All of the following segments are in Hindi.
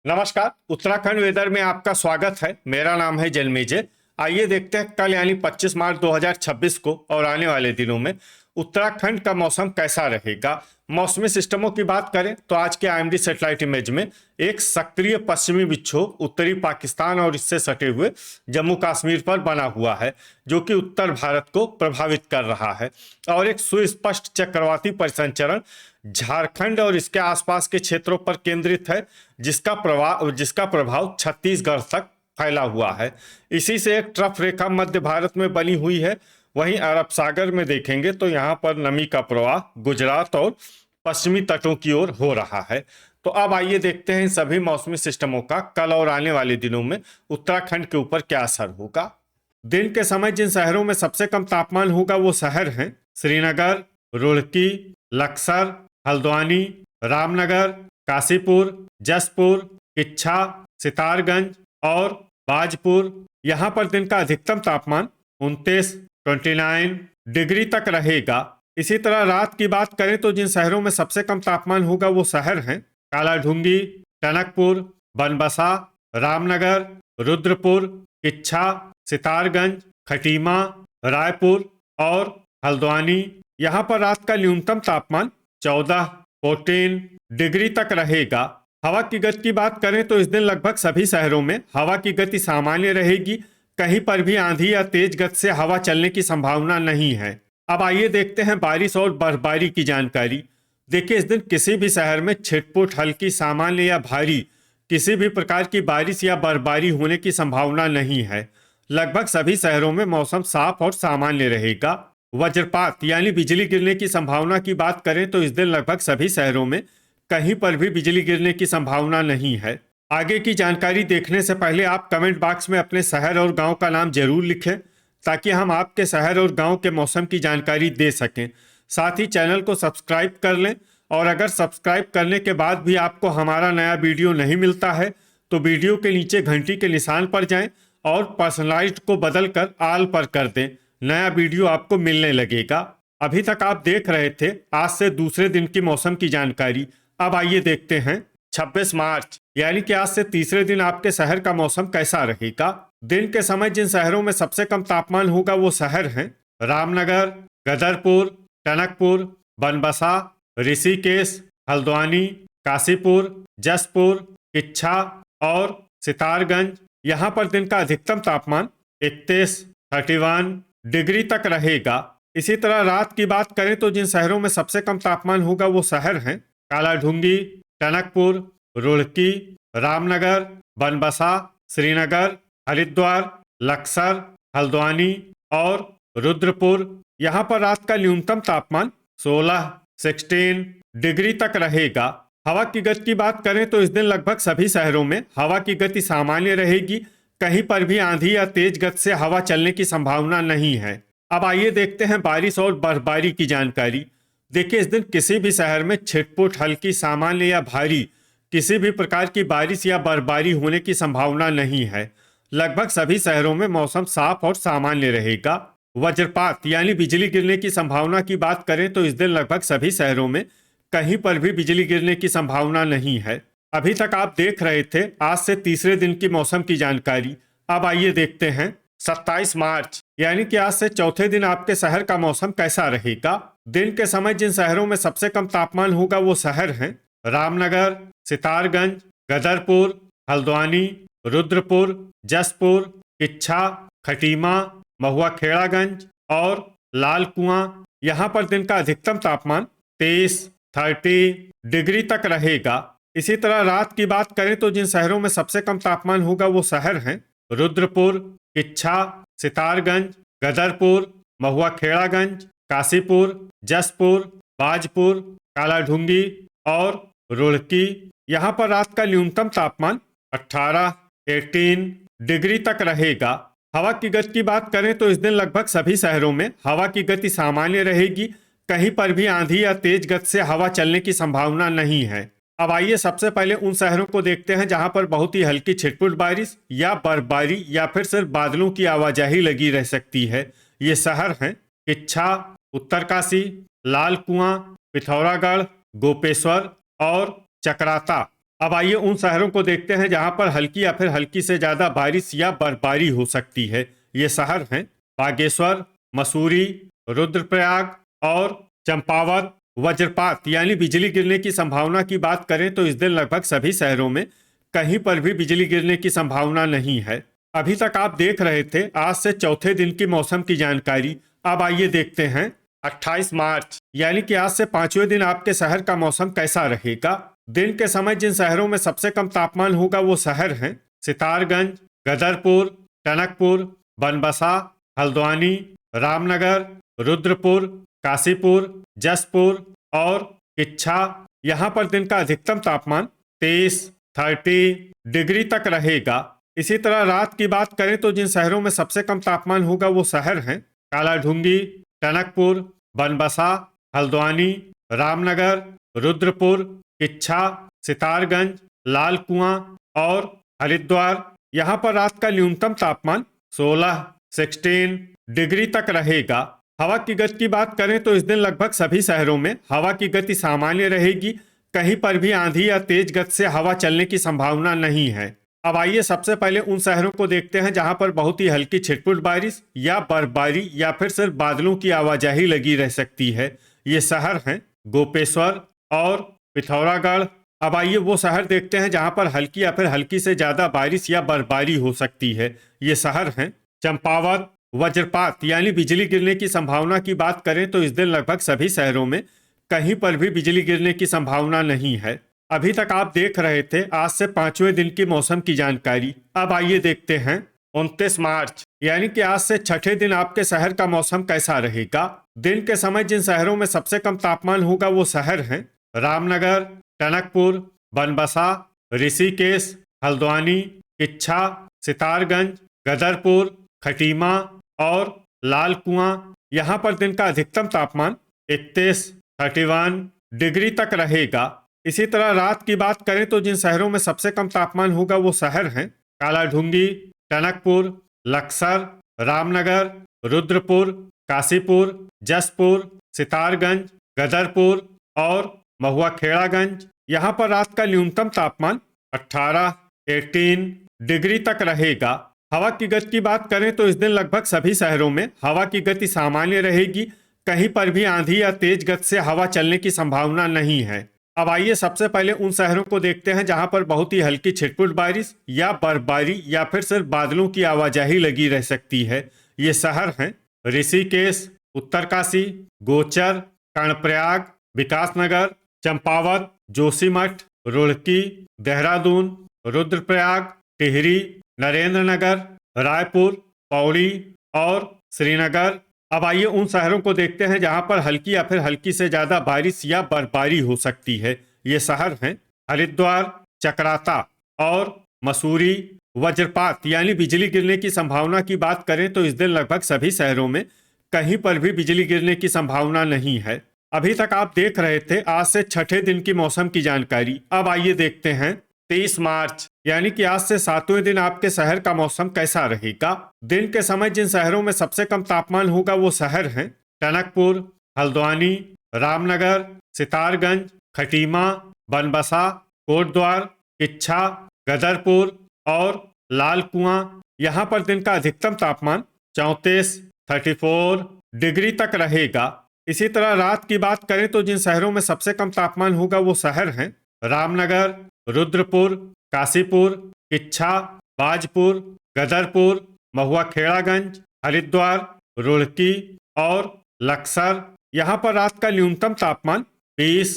नमस्कार। उत्तराखंड वेदर में आपका स्वागत है। मेरा नाम है जन्मेजय। आइए देखते हैं कल यानी 25 मार्च 2026 को और आने वाले दिनों में उत्तराखंड का मौसम कैसा रहेगा। मौसमी सिस्टमों की बात करें तो आज के आईएमडी सैटेलाइट इमेज में एक सक्रिय पश्चिमी विक्षोभ उत्तरी पाकिस्तान और इससे सटे हुए जम्मू कश्मीर पर बना हुआ है, जो कि उत्तर भारत को प्रभावित कर रहा है। और एक सुस्पष्ट चक्रवाती परिसंचरण झारखंड और इसके आसपास के क्षेत्रों पर केंद्रित है, जिसका प्रभाव छत्तीसगढ़ तक फैला हुआ है। इसी से एक ट्रफ रेखा मध्य भारत में बनी हुई है। वहीं अरब सागर में देखेंगे तो यहाँ पर नमी का प्रवाह गुजरात और पश्चिमी तटों की ओर हो रहा है। तो अब आइए देखते हैं इन सभी मौसमी सिस्टमों का कल और आने वाले दिनों में उत्तराखंड के ऊपर क्या असर होगा। दिन के समय जिन शहरों में सबसे कम तापमान होगा वो शहर हैं श्रीनगर, रुड़की, लक्सर, हल्द्वानी, रामनगर, काशीपुर, जसपुर, किच्छा, सितारगंज और बाजपुर। यहाँ पर दिन का अधिकतम तापमान 29 डिग्री तक रहेगा। इसी तरह रात की बात करें तो जिन शहरों में सबसे कम तापमान होगा वो शहर हैं कालाढूंगी, टनकपुर, बनबसा, रामनगर, रुद्रपुर, किच्छा, सितारगंज, खटीमा, रायपुर और हल्द्वानी। यहाँ पर रात का न्यूनतम तापमान 14 डिग्री तक रहेगा। हवा की गति की बात करें तो इस दिन लगभग सभी शहरों में हवा की गति सामान्य रहेगी। कहीं पर भी आंधी या तेज गति से हवा चलने की संभावना नहीं है। अब आइए देखते हैं बारिश और बर्फबारी की जानकारी। देखिए, इस दिन किसी भी शहर में छिटपुट हल्की सामान्य या भारी किसी भी प्रकार की बारिश या बर्फबारी होने की संभावना नहीं है। लगभग सभी शहरों में मौसम साफ और सामान्य रहेगा। वज्रपात यानी बिजली गिरने की संभावना की बात करें तो इस दिन लगभग सभी शहरों में कहीं पर भी बिजली गिरने की संभावना नहीं है। आगे की जानकारी देखने से पहले आप कमेंट बॉक्स में अपने शहर और गांव का नाम जरूर लिखें, ताकि हम आपके शहर और गांव के मौसम की जानकारी दे सकें। साथ ही चैनल को सब्सक्राइब कर लें, और अगर सब्सक्राइब करने के बाद भी आपको हमारा नया वीडियो नहीं मिलता है तो वीडियो के नीचे घंटी के निशान पर जाएं और पर्सनलाइज्ड को बदलकर ऑल पर कर दें। नया वीडियो आपको मिलने लगेगा। अभी तक आप देख रहे थे आज से दूसरे दिन की मौसम की जानकारी। अब आइए देखते हैं 26 मार्च यानी कि आज से तीसरे दिन आपके शहर का मौसम कैसा रहेगा। दिन के समय जिन शहरों में सबसे कम तापमान होगा वो शहर हैं रामनगर, गदरपुर, टनकपुर, बनबसा, ऋषिकेश, हल्द्वानी, काशीपुर, जसपुर, किच्छा और सितारगंज। यहाँ पर दिन का अधिकतम तापमान 31 डिग्री तक रहेगा। इसी तरह रात की बात करें तो जिन शहरों में सबसे कम तापमान होगा वो शहर हैं कालाढूंगी, टनकपुर, रुड़की, रामनगर, बनबसा, श्रीनगर, हरिद्वार, लक्सर, हल्द्वानी और रुद्रपुर। यहाँ पर रात का न्यूनतम तापमान 16 डिग्री तक रहेगा। हवा की गति की बात करें तो इस दिन लगभग सभी शहरों में हवा की गति सामान्य रहेगी। कहीं पर भी आंधी या तेज गति से हवा चलने की संभावना नहीं है। अब आइए देखते हैं बारिश और बर्फबारी की जानकारी। देखिए, इस दिन किसी भी शहर में छिटपुट हल्की सामान्य या भारी किसी भी प्रकार की बारिश या बर्फबारी होने की संभावना नहीं है। लगभग सभी शहरों में मौसम साफ और सामान्य रहेगा। वज्रपात यानी बिजली गिरने की संभावना की बात करें तो इस दिन लगभग सभी शहरों में कहीं पर भी बिजली गिरने की संभावना नहीं है। अभी तक आप देख रहे थे आज से तीसरे दिन की मौसम की जानकारी। अब आइए देखते हैं 27 मार्च यानी कि आज से चौथे दिन आपके शहर का मौसम कैसा रहेगा। दिन के समय जिन शहरों में सबसे कम तापमान होगा वो शहर हैं रामनगर, सितारगंज, गदरपुर, हल्द्वानी, रुद्रपुर, जसपुर, किच्छा, खटीमा, महुआ खेड़ागंज और लाल कुआं। यहाँ पर दिन का अधिकतम तापमान 30 डिग्री तक रहेगा। इसी तरह रात की बात करें तो जिन शहरों में सबसे कम तापमान होगा वो शहर हैं रुद्रपुर, किच्छा, सितारगंज, गदरपुर, महुआ खेड़ागंज, काशीपुर, जसपुर, बाजपुर, कालाढूंगी और रुड़की। यहाँ पर रात का न्यूनतम तापमान 18 डिग्री तक रहेगा। हवा की गति की बात करें तो इस दिन लगभग सभी शहरों में हवा की गति सामान्य रहेगी। कहीं पर भी आंधी या तेज गति से हवा चलने की संभावना नहीं है। अब आइए सबसे पहले उन शहरों को देखते हैं जहां पर बहुत ही हल्की छिटपुट बारिश या बर्फबारी या फिर सिर्फ बादलों की आवाजाही लगी रह सकती है। ये शहर हैं किच्छा, उत्तरकाशी, लाल कुआं, पिथौरागढ़, गोपेश्वर और चकराता। अब आइए उन शहरों को देखते हैं जहां पर हल्की या फिर हल्की से ज्यादा बारिश या बर्फबारी हो सकती है। ये शहर हैं बागेश्वर, मसूरी, रुद्रप्रयाग और चंपावत। वज्रपात यानी बिजली गिरने की संभावना की बात करें तो इस दिन लगभग सभी शहरों में कहीं पर भी बिजली गिरने की संभावना नहीं है। अभी तक आप देख रहे थे आज से चौथे दिन की मौसम की जानकारी। अब आइए देखते हैं 28 मार्च यानी कि आज से पांचवें दिन आपके शहर का मौसम कैसा रहेगा। दिन के समय जिन शहरों में सबसे कम तापमान होगा वो शहर हैं सितारगंज, गदरपुर, टनकपुर, बनबसा, हल्द्वानी, रामनगर, रुद्रपुर, काशीपुर, जसपुर और किच्छा। यहाँ पर दिन का अधिकतम तापमान 30 डिग्री तक रहेगा। इसी तरह रात की बात करें तो जिन शहरों में सबसे कम तापमान होगा वो शहर हैं कालाढूंगी, टनकपुर, बनबसा, हल्द्वानी, रामनगर, रुद्रपुर, किच्छा, सितारगंज, लाल कुआं और हरिद्वार। यहाँ पर रात का न्यूनतम तापमान 16 डिग्री तक रहेगा। हवा की गति की बात करें तो इस दिन लगभग सभी शहरों में हवा की गति सामान्य रहेगी। कहीं पर भी आंधी या तेज गति से हवा चलने की संभावना नहीं है। अब आइए सबसे पहले उन शहरों को देखते हैं जहां पर बहुत ही हल्की छिटपुट बारिश या बर्फबारी या फिर सिर्फ बादलों की आवाजाही लगी रह सकती है। ये शहर हैं गोपेश्वर और पिथौरागढ़। अब आइए वो शहर देखते हैं जहां पर हल्की या फिर हल्की से ज्यादा बारिश या बर्फबारी हो सकती है। ये शहर हैं चंपावत। वज्रपात यानी बिजली गिरने की संभावना की बात करें तो इस दिन लगभग सभी शहरों में कहीं पर भी बिजली गिरने की संभावना नहीं है। अभी तक आप देख रहे थे आज से पांचवें दिन की मौसम की जानकारी। अब आइए देखते हैं 29 मार्च यानी कि आज से छठे दिन आपके शहर का मौसम कैसा रहेगा। दिन के समय जिन शहरों में सबसे कम तापमान होगा वो शहर हैं रामनगर, टनकपुर, बनबसा, ऋषिकेश, हल्द्वानी, किच्छा, सितारगंज, गदरपुर, खटीमा और लाल कुआं। यहाँ पर दिन का अधिकतम तापमान 31 डिग्री तक रहेगा। इसी तरह रात की बात करें तो जिन शहरों में सबसे कम तापमान होगा वो शहर हैं कालाढूंगी, टनकपुर, लक्सर, रामनगर, रुद्रपुर, काशीपुर, जसपुर, सितारगंज, गदरपुर और महुआखेड़ागंज। यहाँ पर रात का न्यूनतम तापमान 18 डिग्री तक रहेगा। हवा की गति की बात करें तो इस दिन लगभग सभी शहरों में हवा की गति सामान्य रहेगी। कहीं पर भी आंधी या तेज गति से हवा चलने की संभावना नहीं है। अब आइए सबसे पहले उन शहरों को देखते हैं जहां पर बहुत ही हल्की छिटपुट बारिश या बर्फबारी या फिर सिर्फ बादलों की आवाजाही लगी रह सकती है। ये शहर हैं ऋषिकेश, उत्तरकाशी, गोचर, कर्णप्रयाग, विकासनगर, चंपावत, जोशीमठ, रुड़की, देहरादून, रुद्रप्रयाग, टिहरी, नरेंद्रनगर, रायपुर, पौड़ी और श्रीनगर। अब आइए उन शहरों को देखते हैं जहां पर हल्की या फिर हल्की से ज्यादा बारिश या बर्फबारी हो सकती है। ये शहर हैं हरिद्वार, चकराता और मसूरी। वज्रपात यानी बिजली गिरने की संभावना की बात करें तो इस दिन लगभग सभी शहरों में कहीं पर भी बिजली गिरने की संभावना नहीं है। अभी तक आप देख रहे थे आज से छठे दिन की मौसम की जानकारी। अब आइए देखते हैं 23 मार्च यानी कि आज से सातवें दिन आपके शहर का मौसम कैसा रहेगा। दिन के समय जिन शहरों में सबसे कम तापमान होगा वो शहर हैं टनकपुर, हल्द्वानी, रामनगर, सितारगंज, खटीमा, बनबसा, कोटद्वार, किच्छा, गदरपुर और लाल कुआं। यहाँ पर दिन का अधिकतम तापमान 34 डिग्री तक रहेगा। इसी तरह रात की बात करें तो जिन शहरों में सबसे कम तापमान होगा वो शहर हैं रामनगर, रुद्रपुर, काशीपुर, किच्छा, बाजपुर, गदरपुर, महुआखेड़ागंज, हरिद्वार, रुड़की और लक्सर। यहाँ पर रात का न्यूनतम तापमान 20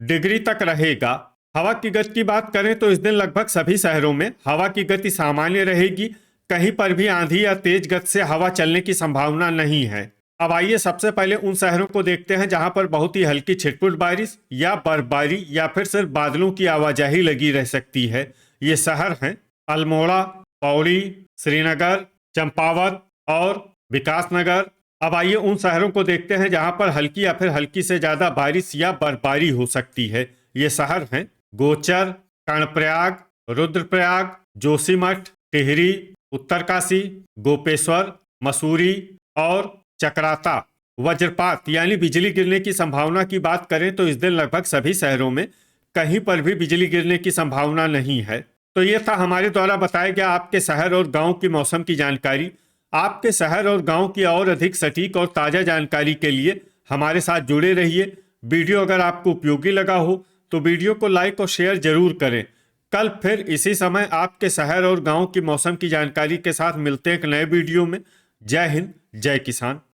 डिग्री तक रहेगा। हवा की गति की बात करें तो इस दिन लगभग सभी शहरों में हवा की गति सामान्य रहेगी। कहीं पर भी आंधी या तेज गति से हवा चलने की संभावना नहीं है। अब आइए सबसे पहले उन शहरों को देखते हैं जहां पर बहुत ही हल्की छिटपुट बारिश या बर्फबारी या फिर सिर्फ बादलों की आवाजाही लगी रह सकती है। ये शहर हैं अल्मोड़ा, पौड़ी, श्रीनगर, चंपावत और विकासनगर। अब आइए उन शहरों को देखते हैं जहां पर हल्की या फिर हल्की से ज्यादा बारिश या बर्फबारी हो सकती है। ये शहर हैं गोचर, कर्णप्रयाग, रुद्रप्रयाग, जोशीमठ, टिहरी, उत्तरकाशी, गोपेश्वर, मसूरी और चकराता। वज्रपात यानी बिजली गिरने की संभावना की बात करें तो इस दिन लगभग सभी शहरों में कहीं पर भी बिजली गिरने की संभावना नहीं है। तो ये था हमारे द्वारा बताया गया आपके शहर और गांव की मौसम की जानकारी। आपके शहर और गांव की और अधिक सटीक और ताज़ा जानकारी के लिए हमारे साथ जुड़े रहिए। वीडियो अगर आपको उपयोगी लगा हो तो वीडियो को लाइक और शेयर जरूर करें। कल फिर इसी समय आपके शहर और गांव की मौसम की जानकारी के साथ मिलते हैं एक नए वीडियो में। जय हिंद, जय किसान।